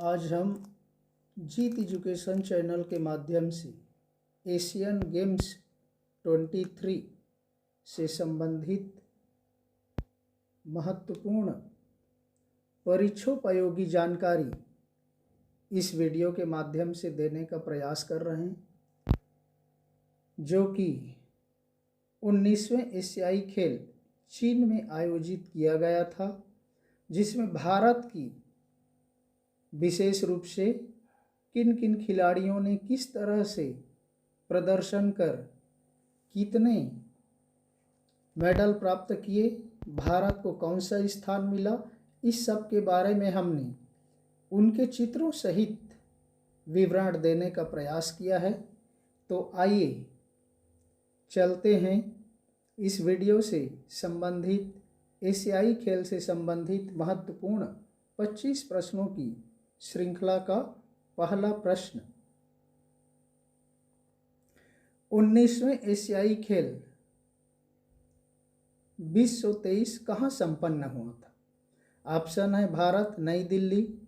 आज हम जीत education channel के माध्यम से एशियन गेम्स 23 से संबंधित महत्वपूर्ण परीक्षोपयोगी जानकारी इस वीडियो के माध्यम से देने का प्रयास कर रहे हैं, जो कि 19वें एशियाई खेल चीन में आयोजित किया गया था, जिसमें भारत की विशेष रूप से किन किन खिलाड़ियों ने किस तरह से प्रदर्शन कर कितने मेडल प्राप्त किए, भारत को कौन सा स्थान मिला, इस सब के बारे में हमने उनके चित्रों सहित विवरण देने का प्रयास किया है। तो आइए चलते हैं इस वीडियो से संबंधित एशियाई खेल से संबंधित महत्वपूर्ण 25 प्रश्नों की श्रृंखला का पहला प्रश्न। 19वें एशियाई खेल 2023 कहाँ संपन्न हुआ था? ऑप्शन है भारत नई दिल्ली,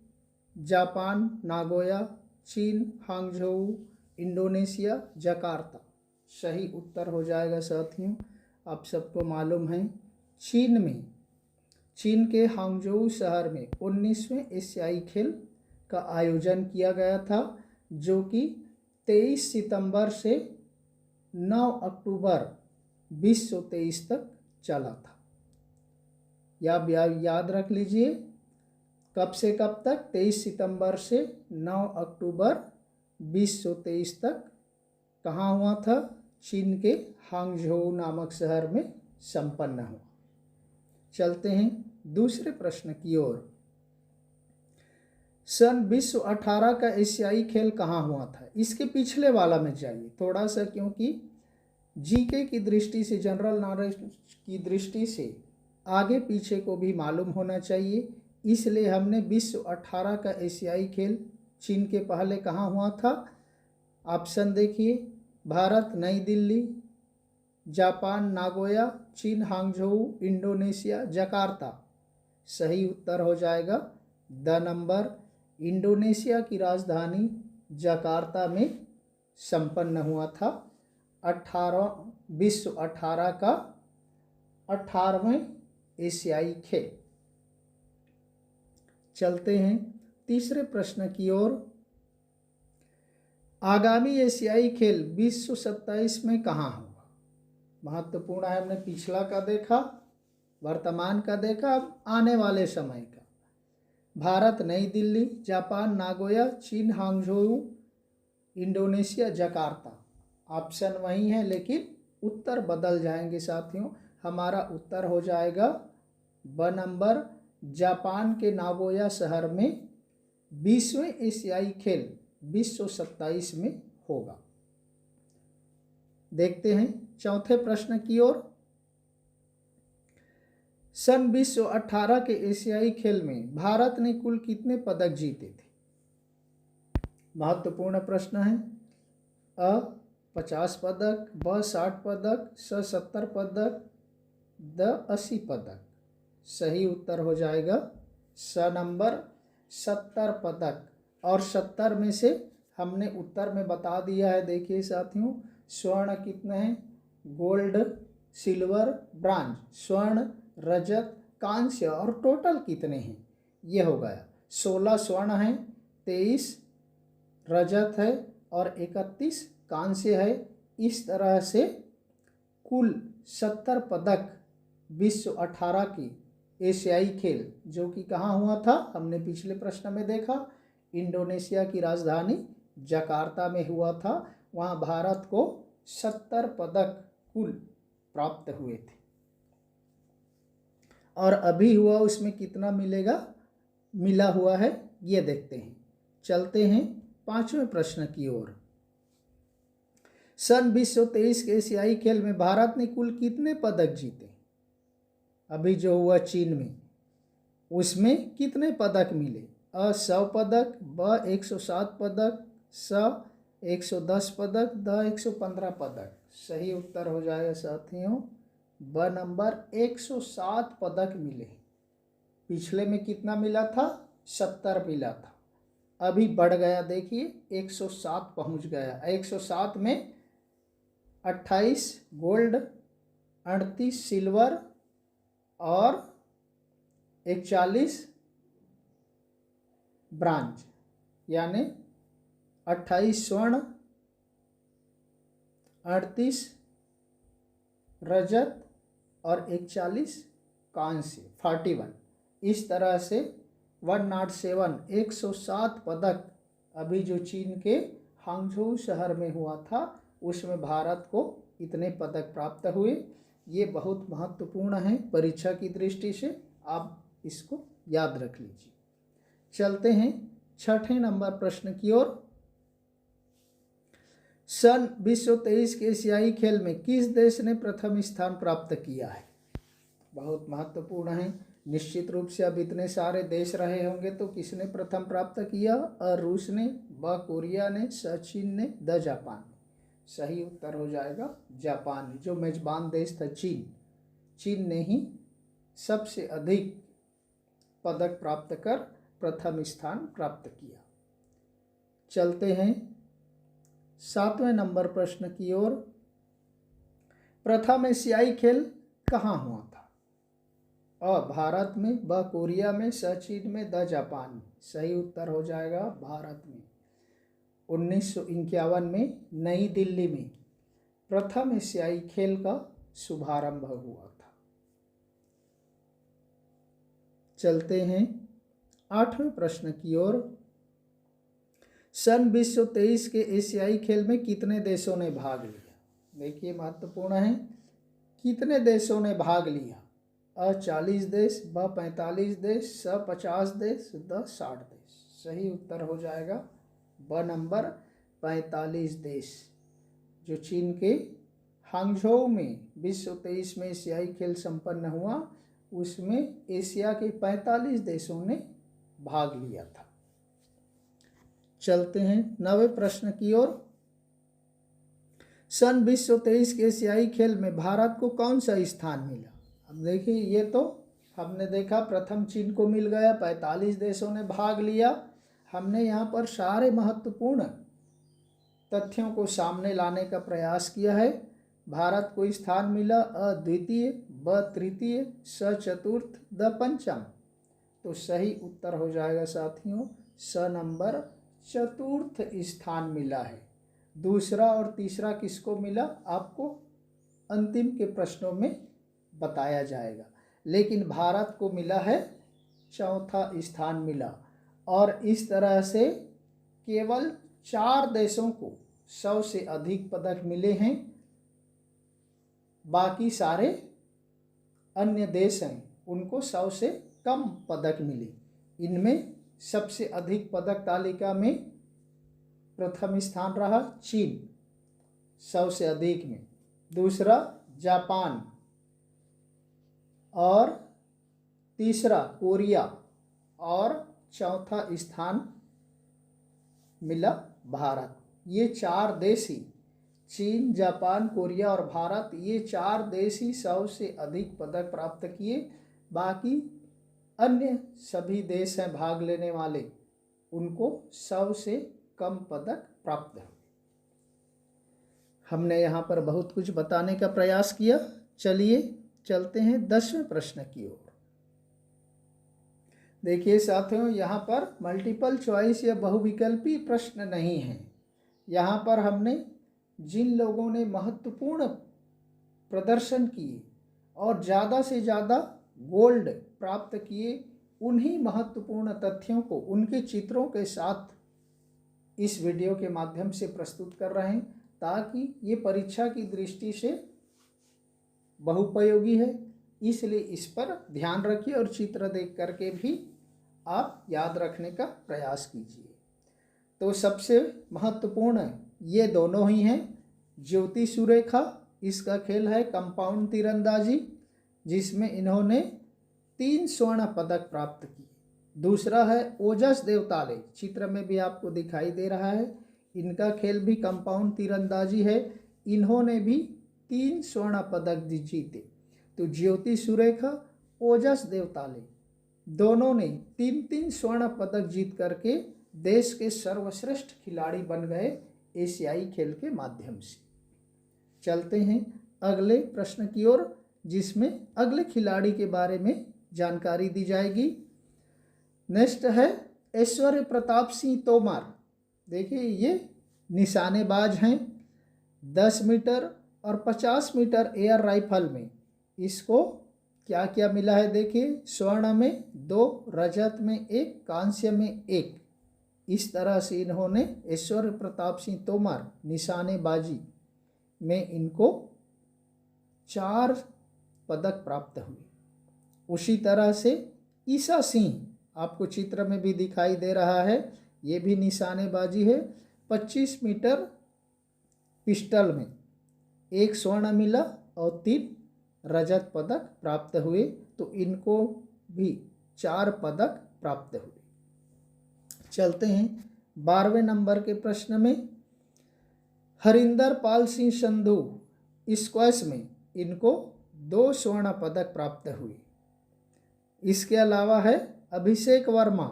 जापान नागोया, चीन हांगझोऊ, इंडोनेशिया जकार्ता। सही उत्तर हो जाएगा साथियों, आप सबको मालूम है चीन के हांगझोऊ शहर में 19वें एशियाई खेल का आयोजन किया गया था, जो कि 23 सितंबर से 9 अक्टूबर 2023 तक चला था। याद रख लीजिए, कब से कब तक? 23 सितंबर से 9 अक्टूबर 2023 तक कहाँ हुआ था? चीन के हांगझोऊ नामक शहर में संपन्न हुआ। चलते हैं दूसरे प्रश्न की ओर। सन 2018 का एशियाई खेल कहाँ हुआ था? इसके पिछले वाला में जाइए थोड़ा सा, क्योंकि जीके की दृष्टि से, जनरल नॉलेज की दृष्टि से आगे पीछे को भी मालूम होना चाहिए, इसलिए हमने 2018 का एशियाई खेल चीन के पहले कहाँ हुआ था? ऑप्शन देखिए, भारत नई दिल्ली, जापान नागोया, चीन हांगझोऊ, इंडोनेशिया जकार्ता। सही उत्तर हो जाएगा द नंबर, इंडोनेशिया की राजधानी जकार्ता में संपन्न हुआ था 2018 का 18वें एशियाई खेल। चलते हैं तीसरे प्रश्न की ओर। आगामी एशियाई खेल 2027 में कहाँ होगा? महत्वपूर्ण है, हमने पिछला का देखा, वर्तमान का देखा, अब आने वाले समय का। भारत नई दिल्ली, जापान नागोया, चीन हांगझोऊ, इंडोनेशिया जकार्ता। ऑप्शन वही है, लेकिन उत्तर बदल जाएंगे साथियों। हमारा उत्तर हो जाएगा ब नंबर, जापान के नागोया शहर में 20वें एशियाई खेल 2027 में होगा। देखते हैं चौथे प्रश्न की ओर। सन 2018 के एशियाई खेल में भारत ने कुल कितने पदक जीते थे? महत्वपूर्ण प्रश्न है। अ 50 पदक, ब 60 पदक, स 70 पदक, द 80 पदक। सही उत्तर हो जाएगा स नंबर 70 पदक। और 70 में से हमने उत्तर में बता दिया है। देखिए साथियों, स्वर्ण कितने हैं? गोल्ड, सिल्वर, ब्रांज, स्वर्ण, रजत, कांस्य, और टोटल कितने हैं? ये हो गया 16 स्वर्ण है, 23 रजत है और 31 कांस्य है। इस तरह से कुल 70 पदक 2018 की एशियाई खेल, जो कि कहाँ हुआ था, हमने पिछले प्रश्न में देखा, इंडोनेशिया की राजधानी जकार्ता में हुआ था। वहाँ भारत को 70 पदक कुल प्राप्त हुए थे। और अभी हुआ उसमें कितना मिला हुआ है, ये देखते हैं। चलते हैं पांचवें प्रश्न की ओर। सन 2023 के एशियाई खेल में भारत ने कुल कितने पदक जीते? अभी जो हुआ चीन में, उसमें कितने पदक मिले? अ 100 पदक, ब 107 पदक, स 110 पदक, द 115 पदक। सही उत्तर हो जाएगा साथियों ब नंबर, 107 पदक मिले। पिछले में कितना मिला था? 70 मिला था। अभी बढ़ गया, देखिए 107 पहुंच गया। 107 में 28 गोल्ड, 38 सिल्वर और 41 ब्रांज, यानी 28 स्वर्ण, 38 रजत और 41 कांस्य, 41। इस तरह से 107 107 पदक अभी जो चीन के हांगझोउ शहर में हुआ था, उसमें भारत को इतने पदक प्राप्त हुए। ये बहुत महत्वपूर्ण है परीक्षा की दृष्टि से, आप इसको याद रख लीजिए। चलते हैं छठे नंबर प्रश्न की ओर। सन 2023 के एशियाई खेल में किस देश ने प्रथम स्थान प्राप्त किया है? बहुत महत्वपूर्ण है। निश्चित रूप से अब इतने सारे देश रहे होंगे तो किसने प्रथम प्राप्त किया? अ रूस ने, ब कोरिया ने, स चीन ने, द जापान ने। सही उत्तर हो जाएगा जापान। जो मेजबान देश था चीन ने ही सबसे अधिक पदक प्राप्त कर प्रथम स्थान प्राप्त किया। चलते हैं सातवें नंबर प्रश्न की ओर। प्रथम एशियाई खेल कहाँ हुआ था? अ भारत में, ब कोरिया में, स चीन में, द जापान में। सही उत्तर हो जाएगा भारत में। 1951 में नई दिल्ली में प्रथम एशियाई खेल का शुभारंभ हुआ था। चलते हैं आठवें प्रश्न की ओर। सन 2023 के एशियाई खेल में कितने देशों ने भाग लिया? देखिए महत्वपूर्ण है, कितने देशों ने भाग लिया? अ 40 देश, ब 45 देश, स 50 देश, द 60 देश। सही उत्तर हो जाएगा ब नंबर 45 देश। जो चीन के हांगझोउ में 2023 में एशियाई खेल संपन्न हुआ, उसमें एशिया के 45 देशों ने भाग लिया था। चलते हैं 9वें प्रश्न की ओर। सन 2023 के एशियाई खेल में भारत को कौन सा स्थान मिला? अब देखिए, ये तो हमने देखा प्रथम चीन को मिल गया, 45 देशों ने भाग लिया। हमने यहाँ पर सारे महत्वपूर्ण तथ्यों को सामने लाने का प्रयास किया है। भारत को स्थान मिला अ द्वितीय, ब तृतीय, स चतुर्थ, द पंचम। तो सही उत्तर हो जाएगा साथियों स नंबर चतुर्थ स्थान मिला है। दूसरा और तीसरा किसको मिला आपको अंतिम के प्रश्नों में बताया जाएगा, लेकिन भारत को मिला है चौथा स्थान मिला। और इस तरह से केवल 4 देशों को 100 से अधिक पदक मिले हैं। बाकी सारे अन्य देश हैं उनको 100 से कम पदक मिले। इनमें सबसे अधिक पदक तालिका में प्रथम स्थान रहा चीन 100 से अधिक में, दूसरा जापान और तीसरा कोरिया और चौथा स्थान मिला भारत। ये 4 देश ही, चीन, जापान, कोरिया और भारत, ये 4 देश ही 100 से अधिक पदक प्राप्त किए। बाकी अन्य सभी देश हैं भाग लेने वाले, उनको 100 से कम पदक प्राप्त हुए। हमने यहाँ पर बहुत कुछ बताने का प्रयास किया। चलिए चलते हैं 10वें प्रश्न की ओर। देखिए साथियों, यहाँ पर मल्टीपल चॉइस या बहुविकल्पी प्रश्न नहीं है। यहाँ पर हमने जिन लोगों ने महत्वपूर्ण प्रदर्शन किए और ज़्यादा से ज़्यादा गोल्ड प्राप्त किए, उन्हीं महत्वपूर्ण तथ्यों को उनके चित्रों के साथ इस वीडियो के माध्यम से प्रस्तुत कर रहे हैं, ताकि ये परीक्षा की दृष्टि से बहुपयोगी है। इसलिए इस पर ध्यान रखिए और चित्र देख करके भी आप याद रखने का प्रयास कीजिए। तो सबसे महत्वपूर्ण ये दोनों ही हैं। ज्योति सुरेखा, इसका खेल है कंपाउंड तीरंदाजी, जिसमें इन्होंने 3 स्वर्ण पदक प्राप्त किए। दूसरा है ओजस देवताले, चित्र में भी आपको दिखाई दे रहा है, इनका खेल भी कंपाउंड तीरंदाजी है, इन्होंने भी 3 स्वर्ण पदक जीते। तो ज्योति सुरेखा, ओजस देवताले दोनों ने 3-3 स्वर्ण पदक जीत करके देश के सर्वश्रेष्ठ खिलाड़ी बन गए एशियाई खेल के माध्यम से। चलते हैं अगले प्रश्न की ओर, जिसमें अगले खिलाड़ी के बारे में जानकारी दी जाएगी। नेक्स्ट है ऐश्वर्य प्रताप सिंह तोमर। देखिए ये निशानेबाज हैं। 10 मीटर और 50 मीटर एयर राइफल में इसको क्या क्या मिला है, देखिए स्वर्ण में 2, रजत में 1, कांस्य में 1। इस तरह से इन्होंने ऐश्वर्य प्रताप सिंह तोमर निशानेबाजी में इनको 4 पदक प्राप्त हुए। उसी तरह से ईसा सिंह आपको चित्र में भी दिखाई दे रहा है, ये भी निशानेबाजी है। 25 मीटर पिस्टल में 1 स्वर्ण मिला और 3 रजत पदक प्राप्त हुए, तो इनको भी 4 पदक प्राप्त हुए। चलते हैं 12वें नंबर के प्रश्न में। हरिंदर पाल सिंह संधू स्क्वैश में इनको 2 स्वर्ण पदक प्राप्त हुए। इसके अलावा है अभिषेक वर्मा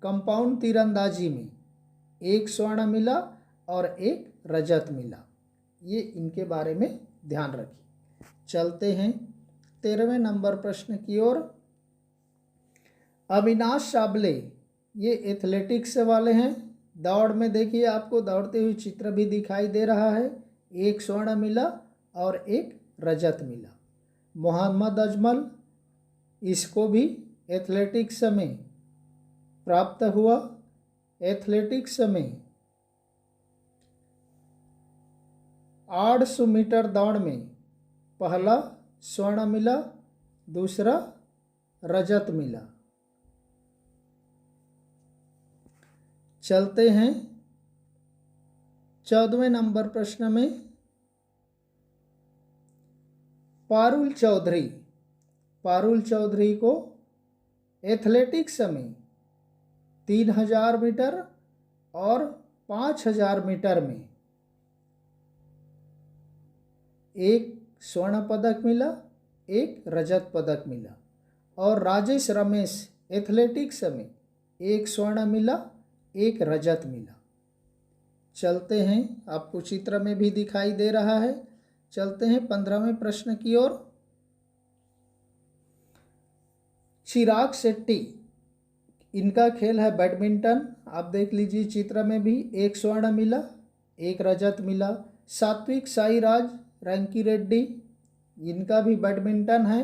कंपाउंड तीरंदाजी में 1 स्वर्ण मिला और 1 रजत मिला। ये इनके बारे में ध्यान रखिए। चलते हैं 13वें नंबर प्रश्न की ओर। अविनाश साबले ये एथलेटिक्स वाले हैं। दौड़ में देखिए आपको दौड़ते हुए चित्र भी दिखाई दे रहा है। 1 स्वर्ण मिला और 1 रजत मिला। मोहम्मद अजमल, इसको भी एथलेटिक्स में प्राप्त हुआ। एथलेटिक्स में 800 मीटर दौड़ में पहला स्वर्ण मिला, दूसरा रजत मिला। चलते हैं 14वें नंबर प्रश्न में। पारुल चौधरी को एथलेटिक्स में 3000 मीटर और 5000 मीटर में 1 स्वर्ण पदक मिला, 1 रजत पदक मिला। और राजेश रमेश एथलेटिक्स में 1 स्वर्ण मिला, 1 रजत मिला। चलते हैं, आपको चित्र में भी दिखाई दे रहा है। चलते हैं 15वें प्रश्न की ओर। चिराग शेट्टी, इनका खेल है बैडमिंटन। आप देख लीजिए चित्र में भी 1 स्वर्ण मिला, 1 रजत मिला। सात्विक साईराज रंकी रेड्डी, इनका भी बैडमिंटन है।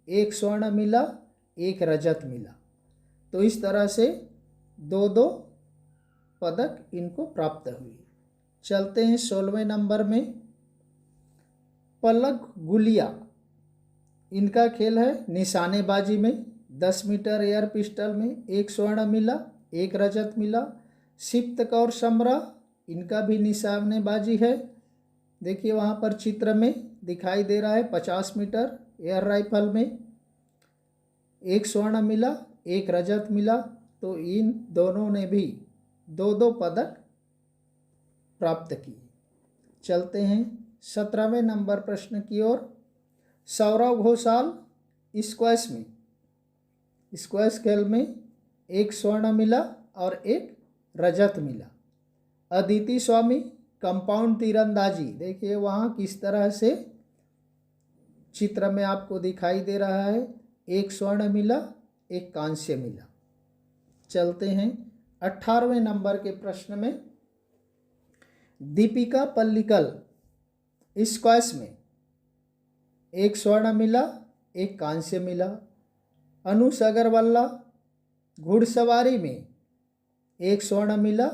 1 स्वर्ण मिला, 1 रजत मिला। तो इस तरह से 2-2 पदक इनको प्राप्त हुए। चलते हैं 16वें नंबर में। पलक गुलिया, इनका खेल है निशानेबाजी में। 10 मीटर एयर पिस्टल में 1 स्वर्ण मिला, 1 रजत मिला। सिप्त कौर समरा, इनका भी निशानेबाजी है। देखिए वहाँ पर चित्र में दिखाई दे रहा है। 50 मीटर एयर राइफल में 1 स्वर्ण मिला, 1 रजत मिला। तो इन दोनों ने भी 2-2 पदक प्राप्त किए। चलते हैं 17वें नंबर प्रश्न की ओर। सौरव घोषाल स्क्वैश खेल में 1 स्वर्ण मिला और 1 रजत मिला। अदिति स्वामी कंपाउंड तीरंदाजी, देखिए वहाँ किस तरह से चित्र में आपको दिखाई दे रहा है। 1 स्वर्ण मिला, 1 कांस्य मिला। चलते हैं 18वें नंबर के प्रश्न में। दीपिका पल्लिकल स्क्वैश में 1 स्वर्ण मिला, 1 कांस्य मिला। अनुष अग्रवाल घुड़सवारी में 1 स्वर्ण मिला,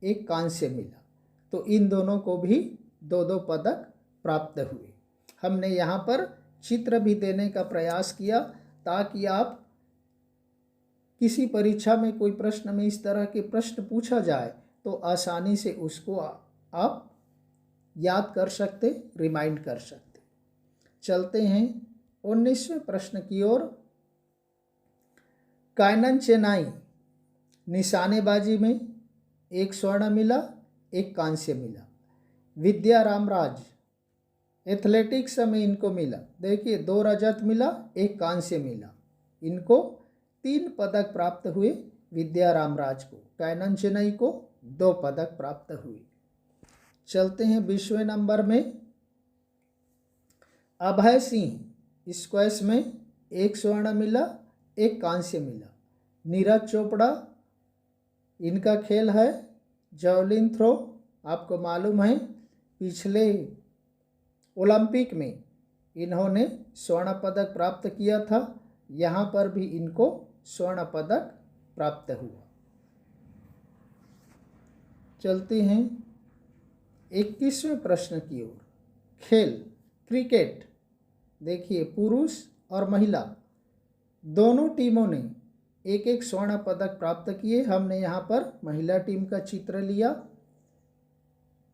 1 कांस्य मिला। तो इन दोनों को भी 2-2 पदक प्राप्त हुए। हमने यहाँ पर चित्र भी देने का प्रयास किया ताकि आप किसी परीक्षा में कोई प्रश्न में इस तरह के प्रश्न पूछा जाए तो आसानी से उसको आप याद कर सकते, रिमाइंड कर सकते। चलते हैं 19वें प्रश्न की ओर। काइनन चेनाई निशानेबाजी में 1 स्वर्ण मिला, 1 कांस्य मिला। विद्या रामराज एथलेटिक्स में इनको मिला, देखिए 2 रजत मिला, 1 कांस्य मिला। इनको 3 पदक प्राप्त हुए। विद्याराम राज को, कैनन चेन्नई को 2 पदक प्राप्त हुए। चलते हैं 20वें नंबर में। अभय सिंह स्क्वैश में 1 स्वर्ण मिला, 1 कांस्य मिला। नीरज चोपड़ा, इनका खेल है जैवलिन थ्रो। आपको मालूम है पिछले ओलंपिक में इन्होंने स्वर्ण पदक प्राप्त किया था, यहाँ पर भी इनको स्वर्ण पदक प्राप्त हुआ। चलते हैं 21वें प्रश्न की ओर। खेल क्रिकेट। देखिए, पुरुष और महिला दोनों टीमों ने 1-1 स्वर्ण पदक प्राप्त किए। हमने यहाँ पर महिला टीम का चित्र लिया।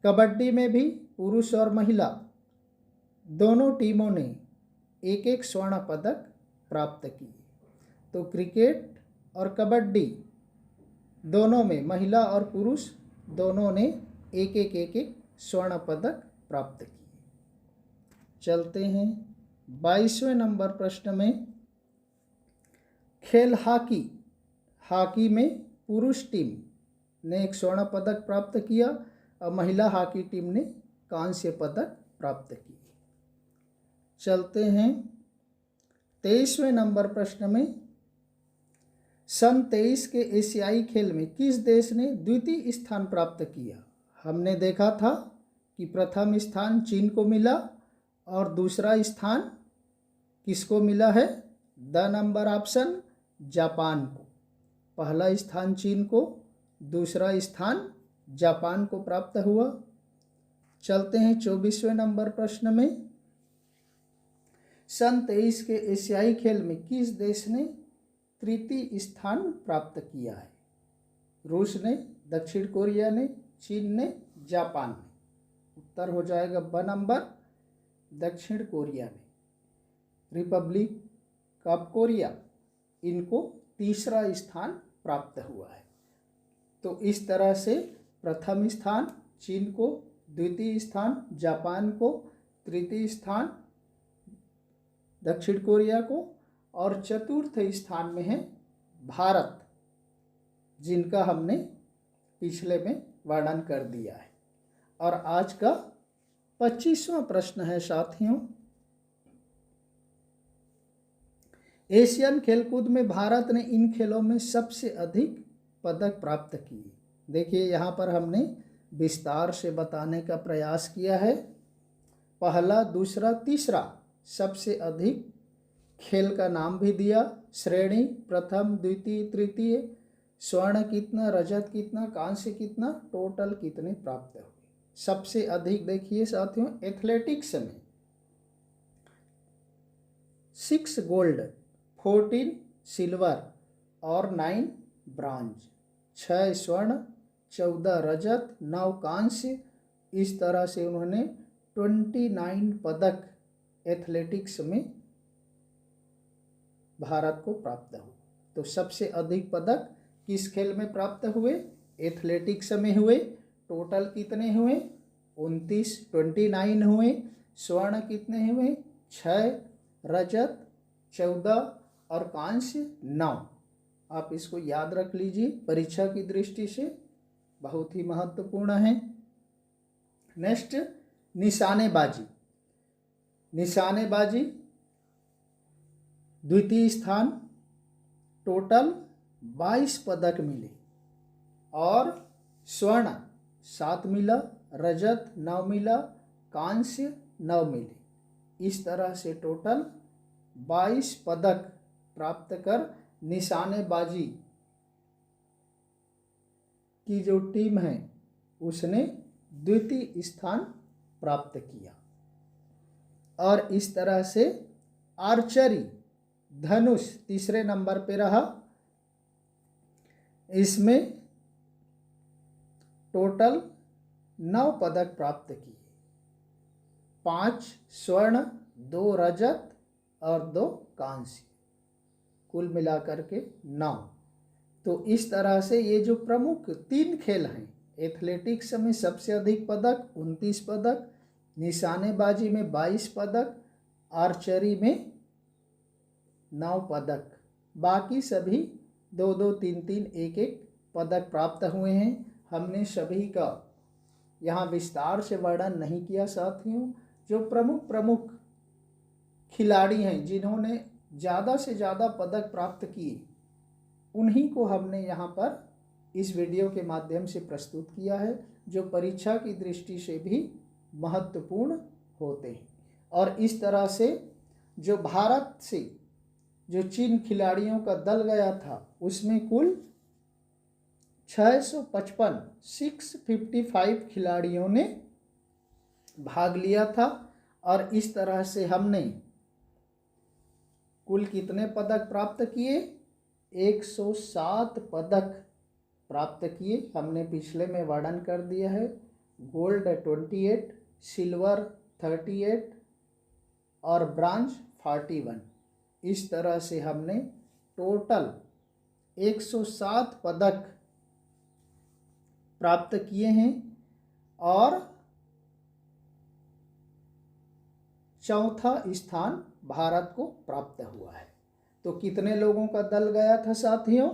कबड्डी में भी पुरुष और महिला दोनों टीमों ने 1-1 स्वर्ण पदक प्राप्त किए। तो क्रिकेट और कबड्डी दोनों में महिला और पुरुष दोनों ने 1-1 स्वर्ण पदक प्राप्त किए। चलते हैं 22वें नंबर प्रश्न में। खेल हॉकी। हॉकी में पुरुष टीम ने 1 स्वर्ण पदक प्राप्त किया और महिला हॉकी टीम ने कांस्य पदक प्राप्त किए। चलते हैं 23वें नंबर प्रश्न में। सन 23 के एशियाई खेल में किस देश ने द्वितीय स्थान प्राप्त किया? हमने देखा था कि प्रथम स्थान चीन को मिला और दूसरा स्थान किसको मिला है? द नंबर ऑप्शन जापान को। पहला स्थान चीन को, दूसरा स्थान जापान को प्राप्त हुआ। चलते हैं 24वें नंबर प्रश्न में। सन 23 के एशियाई खेल में किस देश ने तृतीय स्थान प्राप्त किया है? रूस ने, दक्षिण कोरिया ने, चीन ने, जापान ने। उत्तर हो जाएगा ब नंबर, दक्षिण कोरिया ने। रिपब्लिक ऑफ कोरिया, इनको तीसरा स्थान प्राप्त हुआ है। तो इस तरह से प्रथम स्थान चीन को, द्वितीय स्थान जापान को, तृतीय स्थान दक्षिण कोरिया को और चतुर्थ स्थान में है भारत, जिनका हमने पिछले में वर्णन कर दिया है। और आज का 25वां प्रश्न है साथियों। एशियन खेलकूद में भारत ने इन खेलों में सबसे अधिक पदक प्राप्त किए। देखिए, यहाँ पर हमने विस्तार से बताने का प्रयास किया है। पहला, दूसरा, तीसरा सबसे अधिक खेल का नाम भी दिया, श्रेणी, प्रथम, द्वितीय, तृतीय, स्वर्ण कितना, रजत कितना, कांस्य कितना, टोटल कितने प्राप्त हुए। सबसे अधिक देखिए साथियों, एथलेटिक्स में 6 गोल्ड, 14 सिल्वर और 9 ब्रॉन्ज, 6 स्वर्ण, 14 रजत, 9 कांस्य। इस तरह से उन्होंने 29 पदक एथलेटिक्स में भारत को प्राप्त हुए। तो सबसे अधिक पदक किस खेल में प्राप्त हुए? एथलेटिक्स में हुए। टोटल कितने हुए? 29 हुए। स्वर्ण कितने हुए? 6, रजत 14 और कांस्य 9। आप इसको याद रख लीजिए, परीक्षा की दृष्टि से बहुत ही महत्वपूर्ण है। नेक्स्ट, निशानेबाजी। निशानेबाजी द्वितीय स्थान, टोटल 22 पदक मिले और स्वर्ण 7 मिला, रजत 9 मिला, कांस्य 9 मिले। इस तरह से टोटल 22 पदक प्राप्त कर निशानेबाजी की जो टीम है उसने द्वितीय स्थान प्राप्त किया। और इस तरह से आर्चरी, धनुष तीसरे नंबर पे रहा। इसमें टोटल 9 पदक प्राप्त किए, 5 स्वर्ण, 2 रजत और 2 कांस्य, कुल मिलाकर के 9। तो इस तरह से ये जो प्रमुख 3 खेल हैं, एथलेटिक्स में सबसे अधिक पदक 29 पदक, निशानेबाजी में 22 पदक, आर्चरी में 9 पदक, बाकी सभी दो दो तीन तीन एक एक पदक प्राप्त हुए हैं। हमने सभी का यहाँ विस्तार से वर्णन नहीं किया साथियों। जो प्रमुख प्रमुख खिलाड़ी हैं जिन्होंने ज़्यादा से ज़्यादा पदक प्राप्त किए, उन्हीं को हमने यहाँ पर इस वीडियो के माध्यम से प्रस्तुत किया है, जो परीक्षा की दृष्टि से भी महत्वपूर्ण होते हैं। और इस तरह से जो भारत से जो चीन खिलाड़ियों का दल गया था, उसमें कुल 655 खिलाड़ियों ने भाग लिया था। और इस तरह से हमने कुल कितने पदक प्राप्त किए? 107 पदक प्राप्त किए। हमने पिछले में वर्णन कर दिया है। गोल्ड 28, सिल्वर 38 और ब्रांज 41। इस तरह से हमने टोटल 107 पदक प्राप्त किए हैं और चौथा स्थान भारत को प्राप्त हुआ है। तो कितने लोगों का दल गया था साथियों?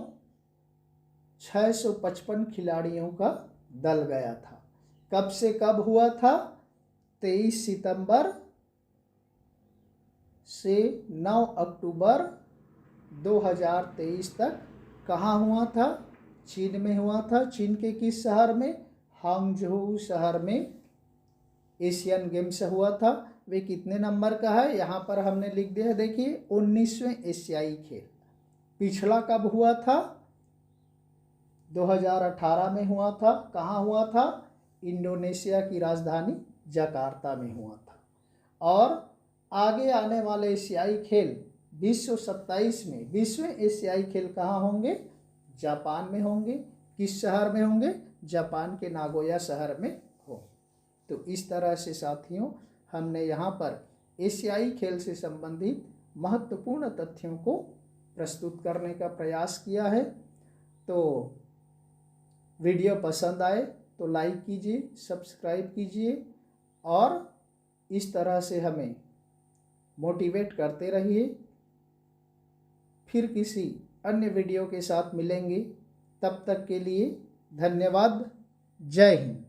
655 खिलाड़ियों का दल गया था। कब से कब हुआ था? 23 सितंबर से 9 अक्टूबर 2023 तक। कहाँ हुआ था? चीन में हुआ था। चीन के किस शहर में? हांगझोउ शहर में एशियन गेम्स हुआ था। वे कितने नंबर का है? यहाँ पर हमने लिख दिया है, देखिए 19वें एशियाई खेल। पिछला कब हुआ था? 2018 में हुआ था। कहाँ हुआ था? इंडोनेशिया की राजधानी जकार्ता में हुआ था। और आगे आने वाले एशियाई खेल 2027 में 20वें एशियाई खेल कहाँ होंगे? जापान में होंगे। किस शहर में होंगे? जापान के नागोया शहर में हो। तो इस तरह से साथियों हमने यहाँ पर एशियाई खेल से संबंधित महत्वपूर्ण तथ्यों को प्रस्तुत करने का प्रयास किया है। तो वीडियो पसंद आए तो लाइक कीजिए, सब्सक्राइब कीजिए और इस तरह से हमें मोटिवेट करते रहिए। फिर किसी अन्य वीडियो के साथ मिलेंगे। तब तक के लिए धन्यवाद। जय हिंद।